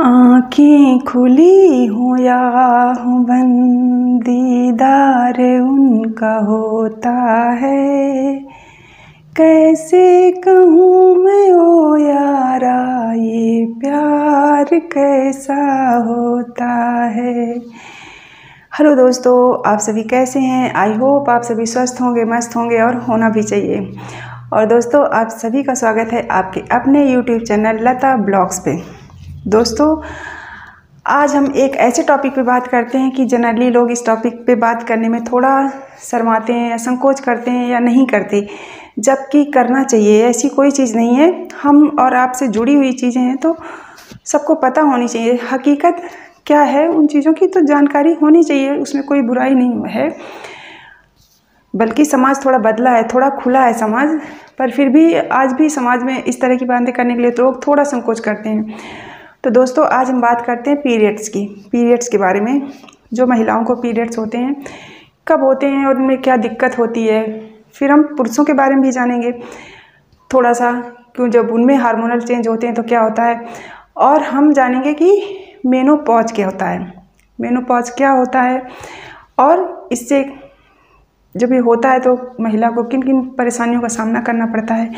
आँखें खुली हों या हों बंद, दीदार उनका होता है। कैसे कहूँ मैं ओ यारा, ये प्यार कैसा होता है। हेलो दोस्तों, आप सभी कैसे हैं। आई होप आप सभी स्वस्थ होंगे, मस्त होंगे और होना भी चाहिए। और दोस्तों, आप सभी का स्वागत है आपके अपने यूट्यूब चैनल लता ब्लॉग्स पे। दोस्तों, आज हम एक ऐसे टॉपिक पे बात करते हैं कि जनरली लोग इस टॉपिक पे बात करने में थोड़ा शर्माते हैं या संकोच करते हैं या नहीं करते, जबकि करना चाहिए। ऐसी कोई चीज़ नहीं है, हम और आपसे जुड़ी हुई चीज़ें हैं तो सबको पता होनी चाहिए। हकीकत क्या है उन चीज़ों की तो जानकारी होनी चाहिए, उसमें कोई बुराई नहीं है। बल्कि समाज थोड़ा बदला है, थोड़ा खुला है समाज, पर फिर भी आज भी समाज में इस तरह की बातें करने के लिए तो लोग थोड़ा संकोच करते हैं। तो दोस्तों, आज हम बात करते हैं पीरियड्स के बारे में। जो महिलाओं को पीरियड्स होते हैं, कब होते हैं और उनमें क्या दिक्कत होती है। फिर हम पुरुषों के बारे में भी जानेंगे थोड़ा सा, क्यों जब उनमें हार्मोनल चेंज होते हैं तो क्या होता है। और हम जानेंगे कि मेनोपॉज क्या होता है और इससे जब ये होता है तो महिला को किन किन परेशानियों का सामना करना पड़ता है।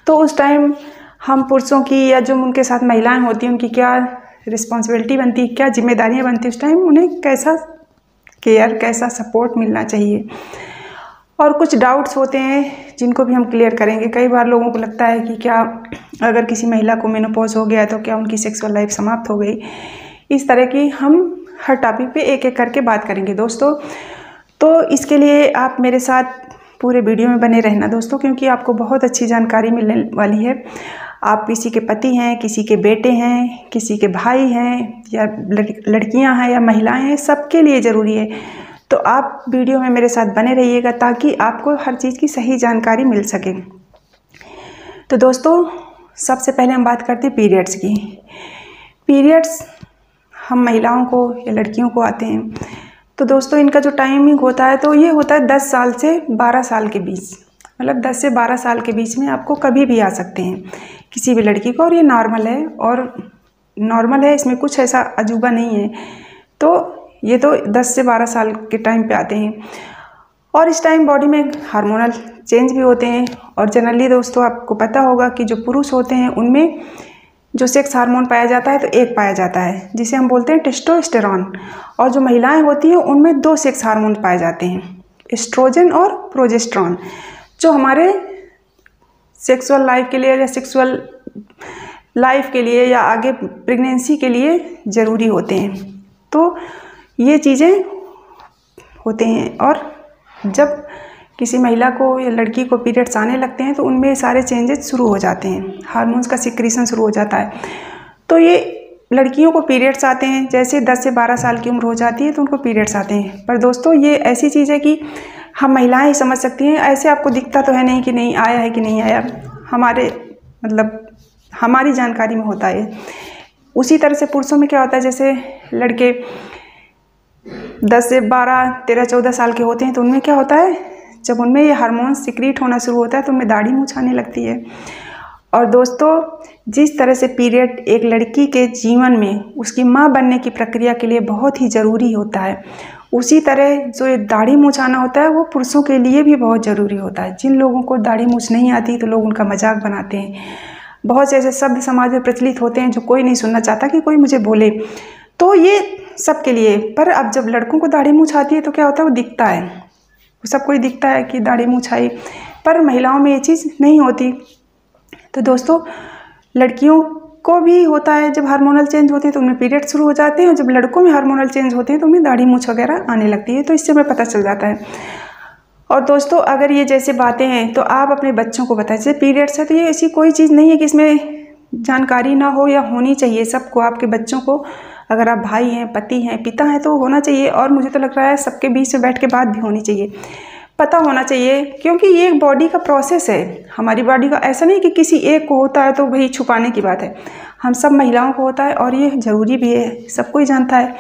तो उस टाइम हम पुरुषों की या जो उनके साथ महिलाएं होती हैं उनकी क्या रिस्पॉन्सिबिलिटी बनती है, क्या जिम्मेदारियां बनती है, उस टाइम उन्हें कैसा केयर, कैसा सपोर्ट मिलना चाहिए। और कुछ डाउट्स होते हैं जिनको भी हम क्लियर करेंगे। कई बार लोगों को लगता है कि क्या अगर किसी महिला को मेनोपॉज हो गया तो क्या उनकी सेक्सुअल लाइफ समाप्त हो गई। इस तरह की हम हर टॉपिक पे एक एक करके बात करेंगे दोस्तों। तो इसके लिए आप मेरे साथ पूरे वीडियो में बने रहना दोस्तों, क्योंकि आपको बहुत अच्छी जानकारी मिलने वाली है। आप किसी के पति हैं, किसी के बेटे हैं, किसी के भाई हैं या लड़कियां हैं या महिलाएं हैं, सबके लिए ज़रूरी है। तो आप वीडियो में मेरे साथ बने रहिएगा ताकि आपको हर चीज़ की सही जानकारी मिल सके। तो दोस्तों, सबसे पहले हम बात करते हैं पीरियड्स की। पीरियड्स हम महिलाओं को या लड़कियों को आते हैं तो दोस्तों इनका जो टाइमिंग होता है तो ये होता है 10 साल से 12 साल के बीच। मतलब 10 से 12 साल के बीच में आपको कभी भी आ सकते हैं किसी भी लड़की को, और ये नॉर्मल है, इसमें कुछ ऐसा अजूबा नहीं है। तो ये तो 10 से 12 साल के टाइम पे आते हैं और इस टाइम बॉडी में हार्मोनल चेंज भी होते हैं। और जनरली दोस्तों आपको पता होगा कि जो पुरुष होते हैं उनमें जो सेक्स हार्मोन पाया जाता है तो एक पाया जाता है जिसे हम बोलते हैं टेस्टोस्टेरॉन, और जो महिलाएं होती हैं उनमें 2 सेक्स हार्मोन पाए जाते हैं, एस्ट्रोजन और प्रोजेस्टेरॉन, जो हमारे सेक्सुअल लाइफ के लिए या सेक्सुअल लाइफ के लिए या आगे प्रेगनेंसी के लिए ज़रूरी होते हैं। तो ये चीज़ें होते हैं और जब किसी महिला को या लड़की को पीरियड्स आने लगते हैं तो उनमें सारे चेंजेस शुरू हो जाते हैं, हार्मोन्स का सिक्रीशन शुरू हो जाता है। तो ये लड़कियों को पीरियड्स आते हैं जैसे 10 से 12 साल की उम्र हो जाती है तो उनको पीरियड्स आते हैं। पर दोस्तों ये ऐसी चीज़ है कि हम महिलाएं ही समझ सकती हैं, ऐसे आपको दिखता तो है नहीं कि नहीं आया है कि नहीं आया। हमारी जानकारी में होता है। उसी तरह से पुरुषों में क्या होता है, जैसे लड़के 10 से 12, 13, 14 साल के होते हैं तो उनमें क्या होता है, जब उनमें ये हार्मोन सिक्रीट होना शुरू होता है तो उनमें दाढ़ी मूंछ आने लगती है। और दोस्तों, जिस तरह से पीरियड एक लड़की के जीवन में उसकी माँ बनने की प्रक्रिया के लिए बहुत ही ज़रूरी होता है, उसी तरह जो ये दाढ़ी मूंछ आना होता है वो पुरुषों के लिए भी बहुत ज़रूरी होता है। जिन लोगों को दाढ़ी मूंछ नहीं आती तो लोग उनका मजाक बनाते हैं। बहुत से ऐसे शब्द समाज में प्रचलित होते हैं जो कोई नहीं सुनना चाहता कि कोई मुझे बोले, तो ये सबके लिए। पर अब जब लड़कों को दाढ़ी मूंछ आती है तो क्या होता है, वो दिखता है, सबको ही दिखता है कि दाढ़ी मूंछ आई, पर महिलाओं में ये चीज़ नहीं होती। तो दोस्तों, लड़कियों को भी होता है जब हार्मोनल चेंज होते हैं तो उनमें पीरियड शुरू हो जाते हैं, और जब लड़कों में हार्मोनल चेंज होते हैं तो उनमें दाढ़ी मूंछ वगैरह आने लगती है। तो इससे हमें पता चल जाता है। और दोस्तों, अगर ये जैसे बातें हैं तो आप अपने बच्चों को बताएं। जैसे पीरियड्स है तो ये ऐसी कोई चीज़ नहीं है कि इसमें जानकारी ना हो या होनी चाहिए सबको। आपके बच्चों को, अगर आप भाई हैं, पति हैं, पिता हैं तो होना चाहिए, और मुझे तो लग रहा है सबके बीच में बैठ के बात भी होनी चाहिए, पता होना चाहिए, क्योंकि ये एक बॉडी का प्रोसेस है। हमारी बॉडी का ऐसा नहीं कि किसी एक को होता है तो वही छुपाने की बात है, हम सब महिलाओं को होता है और ये ज़रूरी भी है। सबको ही जानता है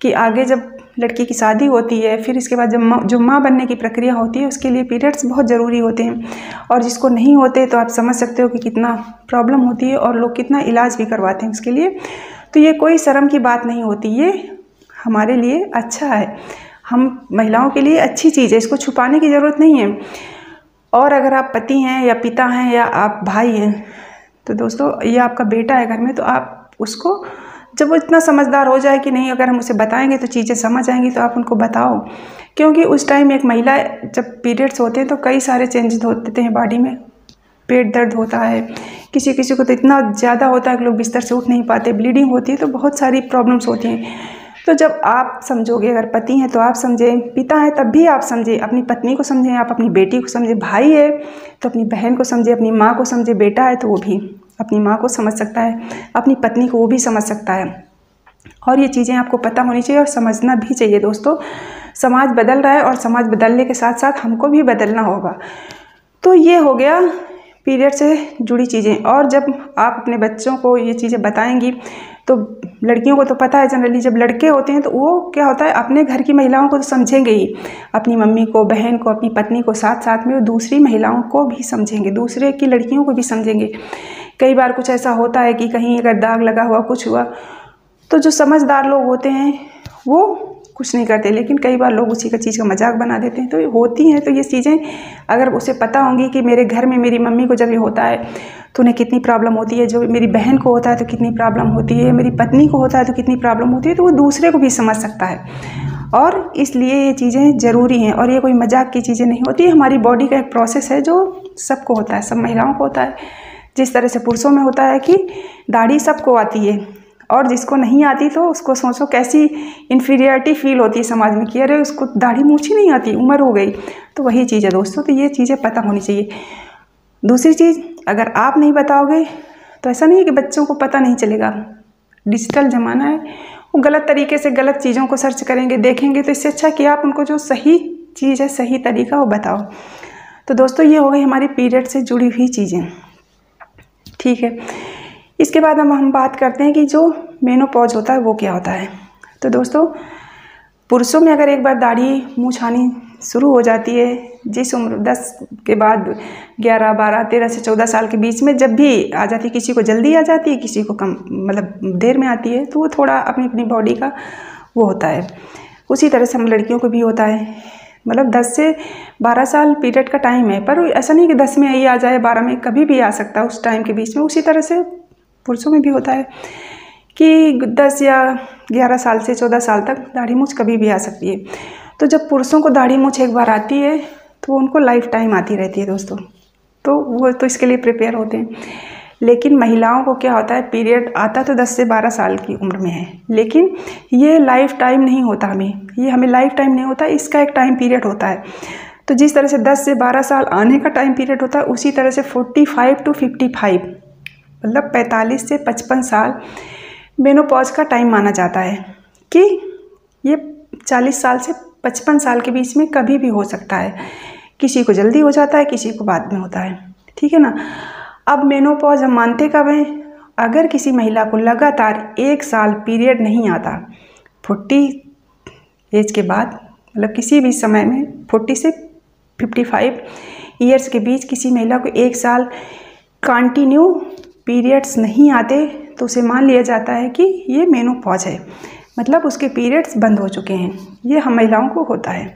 कि आगे जब लड़की की शादी होती है, फिर इसके बाद जब जो माँ बनने की प्रक्रिया होती है उसके लिए पीरियड्स बहुत ज़रूरी होते हैं। और जिसको नहीं होते तो आप समझ सकते हो कि कितना प्रॉब्लम होती है और लोग कितना इलाज भी करवाते हैं उसके लिए। तो ये कोई शर्म की बात नहीं होती, ये हमारे लिए अच्छा है, हम महिलाओं के लिए अच्छी चीज़ है, इसको छुपाने की ज़रूरत नहीं है। और अगर आप पति हैं या पिता हैं या आप भाई हैं, तो दोस्तों ये आपका बेटा है घर में, तो आप उसको जब वो इतना समझदार हो जाए कि नहीं अगर हम उसे बताएंगे तो चीज़ें समझ आएंगी, तो आप उनको बताओ। क्योंकि उस टाइम एक महिला जब पीरियड्स होते हैं तो कई सारे चेंजेस होते हैं बॉडी में, पेट दर्द होता है, किसी किसी को तो इतना ज़्यादा होता है कि लोग बिस्तर से उठ नहीं पाते, ब्लीडिंग होती है, तो बहुत सारी प्रॉब्लम्स होती हैं। तो जब आप समझोगे, अगर पति हैं तो आप समझें, पिता हैं तब भी आप समझें, अपनी पत्नी को समझें, आप अपनी बेटी को समझें, भाई है तो अपनी बहन को समझे, अपनी माँ को समझे, बेटा है तो वो भी अपनी माँ को समझ सकता है, अपनी पत्नी को वो भी समझ सकता है। और ये चीज़ें आपको पता होनी चाहिए और समझना भी चाहिए दोस्तों। समाज बदल रहा है और समाज बदलने के साथ साथ हमको भी बदलना होगा। तो ये हो गया पीरियड से जुड़ी चीज़ें। और जब आप अपने बच्चों को ये चीज़ें बताएंगी तो लड़कियों को तो पता है जनरली, जब लड़के होते हैं तो वो क्या होता है अपने घर की महिलाओं को तो समझेंगे ही, अपनी मम्मी को, बहन को, अपनी पत्नी को, साथ साथ में वो दूसरी महिलाओं को भी समझेंगे, दूसरे की लड़कियों को भी समझेंगे। कई बार कुछ ऐसा होता है कि कहीं अगर दाग लगा हुआ कुछ हुआ तो जो समझदार लोग होते हैं वो कुछ नहीं करते, लेकिन कई बार लोग उसी का चीज़ का मजाक बना देते हैं। तो ये होती हैं, तो ये चीज़ें अगर उसे पता होंगी कि मेरे घर में मेरी मम्मी को जब ये होता है तो उन्हें कितनी प्रॉब्लम होती है, जो मेरी बहन को होता है तो कितनी प्रॉब्लम होती है, मेरी पत्नी को होता है तो कितनी प्रॉब्लम होती है, तो वो दूसरे को भी समझ सकता है। और इसलिए ये चीज़ें ज़रूरी हैं और ये कोई मजाक की चीज़ें नहीं होती, हमारी बॉडी का एक प्रोसेस है जो सबको होता है, सब महिलाओं को होता है। जिस तरह से पुरुषों में होता है कि दाढ़ी सबको आती है और जिसको नहीं आती तो उसको सोचो कैसी इन्फीरियरिटी फील होती है समाज में कि अरे उसको दाढ़ी मूंछ ही नहीं आती, उम्र हो गई। तो वही चीज़ है दोस्तों, तो ये चीज़ें पता होनी चाहिए। दूसरी चीज़, अगर आप नहीं बताओगे तो ऐसा नहीं है कि बच्चों को पता नहीं चलेगा। डिजिटल ज़माना है, वो गलत तरीके से गलत चीज़ों को सर्च करेंगे, देखेंगे, तो इससे अच्छा कि आप उनको जो सही चीज़ है, सही तरीका वो बताओ। तो दोस्तों ये हो गई हमारी पीरियड से जुड़ी हुई चीज़ें, ठीक है। इसके बाद हम बात करते हैं कि जो मेनोपॉज होता है वो क्या होता है। तो दोस्तों पुरुषों में अगर एक बार दाढ़ी मूंछ आनी शुरू हो जाती है, जिस उम्र 10 के बाद 11, 12, 13 से 14 साल के बीच में जब भी आ जाती है, किसी को जल्दी आ जाती है, किसी को कम मतलब देर में आती है, तो वो थोड़ा अपनी अपनी बॉडी का वो होता है। उसी तरह से हम लड़कियों को भी होता है, मतलब 10 से 12 साल पीरियड का टाइम है, पर ऐसा नहीं कि 10 में ही आ जाए, 12 में कभी भी आ सकता है उस टाइम के बीच में। उसी तरह से पुरुषों में भी होता है कि 10 या 11 साल से 14 साल तक दाढ़ी मूंछ कभी भी आ सकती है। तो जब पुरुषों को दाढ़ी मूंछ एक बार आती है तो उनको लाइफ टाइम आती रहती है दोस्तों, तो वो तो इसके लिए प्रिपेयर होते हैं। लेकिन महिलाओं को क्या होता है, पीरियड आता तो 10 से 12 साल की उम्र में है, लेकिन ये लाइफ टाइम नहीं होता, हमें लाइफ टाइम नहीं होता, इसका एक टाइम पीरियड होता है। तो जिस तरह से 10 से 12 साल आने का टाइम पीरियड होता है, उसी तरह से 45 to 55 मतलब 45 से 55 साल मेनोपॉज का टाइम माना जाता है कि ये 40 साल से 55 साल के बीच में कभी भी हो सकता है। किसी को जल्दी हो जाता है, किसी को बाद में होता है, ठीक है ना। अब मेनोपॉज हम मानते कब हैं, अगर किसी महिला को लगातार 1 साल पीरियड नहीं आता, 40 एज के बाद, मतलब किसी भी समय में 40 से 55 ईयर्स के बीच किसी महिला को 1 साल कंटिन्यू पीरियड्स नहीं आते, तो उसे मान लिया जाता है कि ये मेनोपॉज है, मतलब उसके पीरियड्स बंद हो चुके हैं। ये हम महिलाओं को होता है,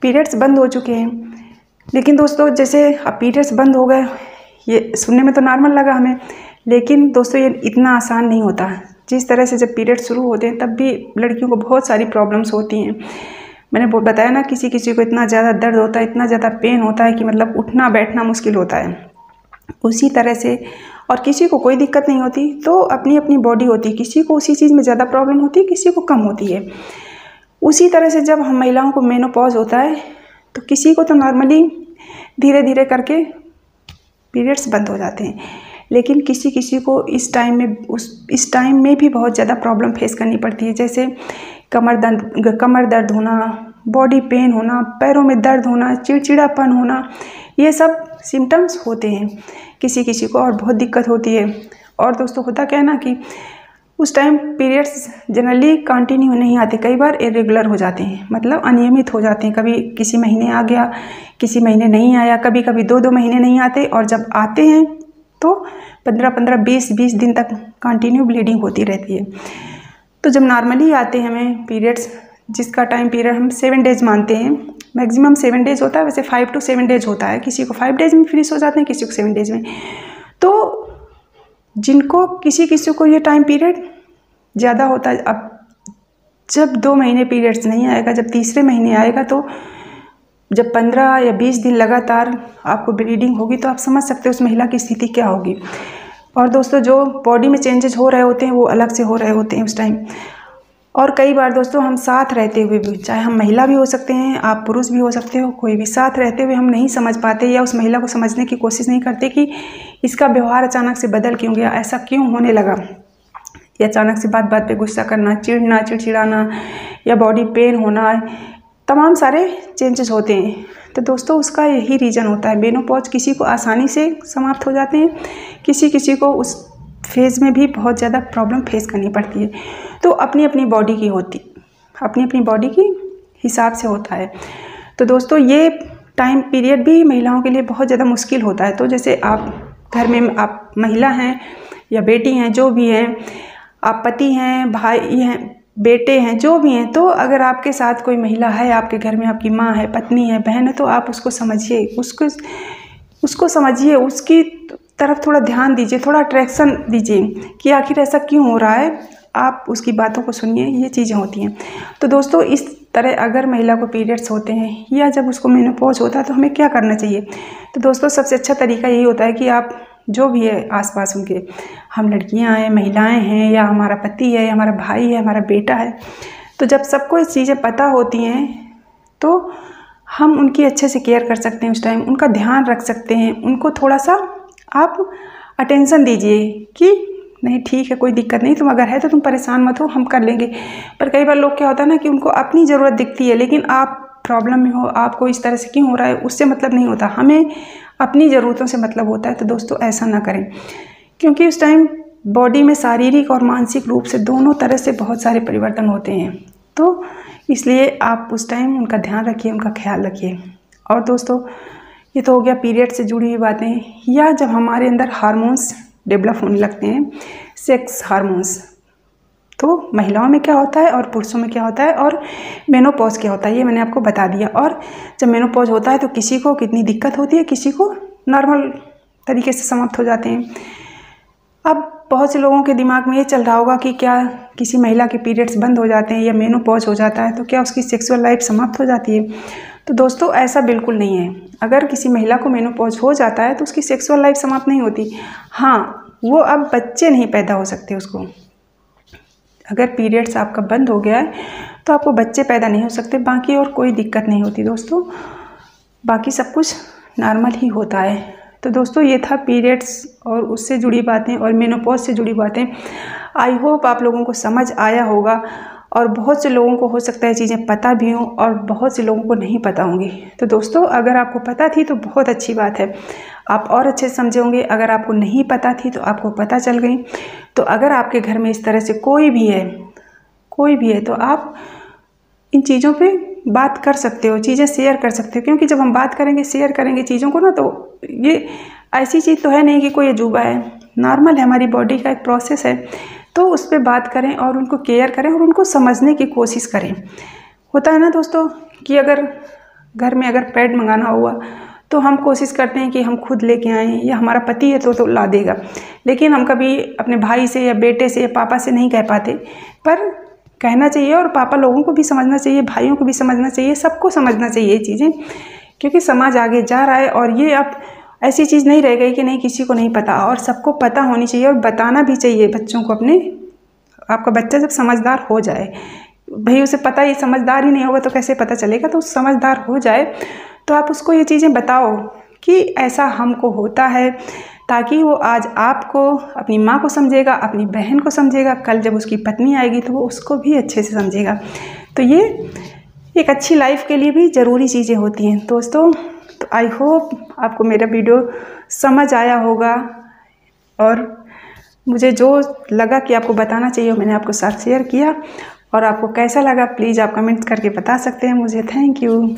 पीरियड्स बंद हो चुके हैं। लेकिन दोस्तों जैसे अब पीरियड्स बंद हो गए, ये सुनने में तो नॉर्मल लगा हमें, लेकिन दोस्तों ये इतना आसान नहीं होता। जिस तरह से जब पीरियड शुरू होते हैं तब भी लड़कियों को बहुत सारी प्रॉब्लम्स होती हैं। मैंने बताया ना, किसी किसी को इतना ज़्यादा दर्द होता है, इतना ज़्यादा पेन होता है कि मतलब उठना बैठना मुश्किल होता है। उसी तरह से और किसी को कोई दिक्कत नहीं होती, तो अपनी अपनी बॉडी होती है, किसी को उसी चीज़ में ज़्यादा प्रॉब्लम होती है, किसी को कम होती है। उसी तरह से जब हम महिलाओं को मेनोपॉज होता है तो किसी को तो नॉर्मली धीरे धीरे करके पीरियड्स बंद हो जाते हैं, लेकिन किसी किसी को इस टाइम में भी बहुत ज़्यादा प्रॉब्लम फेस करनी पड़ती है। जैसे कमर दर्द होना, बॉडी पेन होना, पैरों में दर्द होना, चिड़चिड़ापन होना, ये सब सिम्टम्स होते हैं किसी किसी को, और बहुत दिक्कत होती है। और दोस्तों होता क्या है ना कि उस टाइम पीरियड्स जनरली कंटिन्यू नहीं आते, कई बार इरेगुलर हो जाते हैं, मतलब अनियमित हो जाते हैं। कभी किसी महीने आ गया, किसी महीने नहीं आया, कभी कभी 2-2 महीने नहीं आते, और जब आते हैं तो 15-15, 20-20 दिन तक कंटिन्यू ब्लीडिंग होती रहती है। तो जब नॉर्मली आते हैं हमें पीरियड्स, जिसका टाइम पीरियड हम 7 डेज मानते हैं, मैक्सिमम 7 डेज होता है, वैसे 5 to 7 डेज होता है, किसी को 5 डेज में फिनिश हो जाते हैं, किसी को 7 डेज में। तो जिनको किसी किसी को ये टाइम पीरियड ज़्यादा होता है, अब जब 2 महीने पीरियड्स नहीं आएगा, जब तीसरे महीने आएगा, तो जब 15 या 20 दिन लगातार आपको ब्लीडिंग होगी, तो आप समझ सकते हो उस महिला की स्थिति क्या होगी। और दोस्तों, जो बॉडी में चेंजेस हो रहे होते हैं वो अलग से हो रहे होते हैं उस टाइम। और कई बार दोस्तों हम साथ रहते हुए भी, चाहे हम महिला भी हो सकते हैं, आप पुरुष भी हो सकते हो, कोई भी, साथ रहते हुए हम नहीं समझ पाते या उस महिला को समझने की कोशिश नहीं करते कि इसका व्यवहार अचानक से बदल क्यों गया, ऐसा क्यों होने लगा, या अचानक से बात बात पे गुस्सा करना, चिढ़ना, चिड़चिड़ाना, या बॉडी पेन होना, तमाम सारे चेंजेस होते हैं। तो दोस्तों, उसका यही रीज़न होता है। मेनोपॉज किसी को आसानी से समाप्त हो जाते हैं, किसी किसी को उस फेज़ में भी बहुत ज़्यादा प्रॉब्लम फेस करनी पड़ती है। तो अपनी अपनी बॉडी की अपनी अपनी बॉडी की हिसाब से होता है। तो दोस्तों, ये टाइम पीरियड भी महिलाओं के लिए बहुत ज़्यादा मुश्किल होता है। तो जैसे आप घर में आप महिला हैं या बेटी हैं, जो भी हैं, आप पति हैं, भाई हैं, बेटे हैं, जो भी हैं, तो अगर आपके साथ कोई महिला है, आपके घर में आपकी माँ है, पत्नी है, बहन है, तो आप उसको समझिए, उसको समझिए, उसकी तरफ थोड़ा ध्यान दीजिए, थोड़ा अट्रैक्शन दीजिए कि आखिर ऐसा क्यों हो रहा है। आप उसकी बातों को सुनिए, ये चीज़ें होती हैं। तो दोस्तों, इस तरह अगर महिला को पीरियड्स होते हैं या जब उसको मेनोपॉज होता है, तो हमें क्या करना चाहिए। तो दोस्तों, सबसे अच्छा तरीका यही होता है कि आप जो भी है आसपास उनके, हम लड़कियां हैं, महिलाएं हैं, या हमारा पति है, या हमारा भाई है, हमारा बेटा है, तो जब सबको ये चीज़ें पता होती हैं तो हम उनकी अच्छे से केयर कर सकते हैं, उस टाइम उनका ध्यान रख सकते हैं। उनको थोड़ा सा आप अटेंशन दीजिए कि नहीं, ठीक है, कोई दिक्कत नहीं, तुम अगर है तो तुम परेशान मत हो, हम कर लेंगे। पर कई बार लोग क्या होता है ना कि उनको अपनी ज़रूरत दिखती है, लेकिन आप प्रॉब्लम में हो, आपको इस तरह से क्यों हो रहा है, उससे मतलब नहीं होता, हमें अपनी ज़रूरतों से मतलब होता है। तो दोस्तों, ऐसा ना करें, क्योंकि उस टाइम बॉडी में शारीरिक और मानसिक रूप से दोनों तरह से बहुत सारे परिवर्तन होते हैं। तो इसलिए आप उस टाइम उनका ध्यान रखिए, उनका ख्याल रखिए। और दोस्तों, ये तो हो गया पीरियड से जुड़ी हुई बातें, या जब हमारे अंदर हार्मोन्स डेवलप होने लगते हैं, सेक्स हार्मोन्स। तो महिलाओं में क्या होता है और पुरुषों में क्या होता है, और मेनोपॉज क्या होता है, ये मैंने आपको बता दिया। और जब मेनोपॉज होता है तो किसी को कितनी दिक्कत होती है, किसी को नॉर्मल तरीके से समाप्त हो जाते हैं। अब बहुत से लोगों के दिमाग में ये चल रहा होगा कि क्या किसी महिला के पीरियड्स बंद हो जाते हैं या मेनोपॉज हो जाता है तो क्या उसकी सेक्सुअल लाइफ समाप्त हो जाती है। तो दोस्तों, ऐसा बिल्कुल नहीं है। अगर किसी महिला को मेनोपॉज हो जाता है तो उसकी सेक्सुअल लाइफ समाप्त नहीं होती। हाँ, वो अब बच्चे नहीं पैदा हो सकते उसको। अगर पीरियड्स आपका बंद हो गया है तो आपको बच्चे पैदा नहीं हो सकते, बाकी और कोई दिक्कत नहीं होती दोस्तों, बाकी सब कुछ नॉर्मल ही होता है। तो दोस्तों, ये था पीरियड्स और उससे जुड़ी बातें और मेनोपॉज से जुड़ी बातें। आई होप आप लोगों को समझ आया होगा, और बहुत से लोगों को हो सकता है चीज़ें पता भी हों और बहुत से लोगों को नहीं पता होंगी। तो दोस्तों, अगर आपको पता थी तो बहुत अच्छी बात है, आप और अच्छे से समझे होंगे। अगर आपको नहीं पता थी तो आपको पता चल गई। तो अगर आपके घर में इस तरह से कोई भी है तो आप इन चीज़ों पे बात कर सकते हो, चीज़ें शेयर कर सकते हो। क्योंकि जब हम बात करेंगे, शेयर करेंगे चीज़ों को ना, तो ये ऐसी चीज़ तो है नहीं कि कोई अजूबा है, नॉर्मल है, हमारी बॉडी का एक प्रोसेस है। तो उस पर बात करें और उनको केयर करें और उनको समझने की कोशिश करें। होता है ना दोस्तों कि अगर घर में अगर पैड मंगाना हुआ तो हम कोशिश करते हैं कि हम खुद लेके आएँ, या हमारा पति है तो ला देगा, लेकिन हम कभी अपने भाई से या बेटे से या पापा से नहीं कह पाते। पर कहना चाहिए, और पापा लोगों को भी समझना चाहिए, भाइयों को भी समझना चाहिए, सबको समझना चाहिए ये चीज़ें, क्योंकि समाज आगे जा रहा है। और ये अब ऐसी चीज़ नहीं रह गई कि नहीं किसी को नहीं पता, और सबको पता होनी चाहिए और बताना भी चाहिए बच्चों को अपने। आपका बच्चा जब समझदार हो जाए, भाई उसे पता ही, समझदार ही नहीं होगा तो कैसे पता चलेगा। तो समझदार हो जाए तो आप उसको ये चीज़ें बताओ कि ऐसा हमको होता है, ताकि वो आज आपको, अपनी माँ को समझेगा, अपनी बहन को समझेगा, कल जब उसकी पत्नी आएगी तो वो उसको भी अच्छे से समझेगा। तो ये एक अच्छी लाइफ के लिए भी ज़रूरी चीज़ें होती हैं दोस्तों। तो आई होप आपको मेरा वीडियो समझ आया होगा, और मुझे जो लगा कि आपको बताना चाहिए मैंने आपके साथ शेयर किया। और आपको कैसा लगा प्लीज़ आप कमेंट करके बता सकते हैं मुझे। Thank you.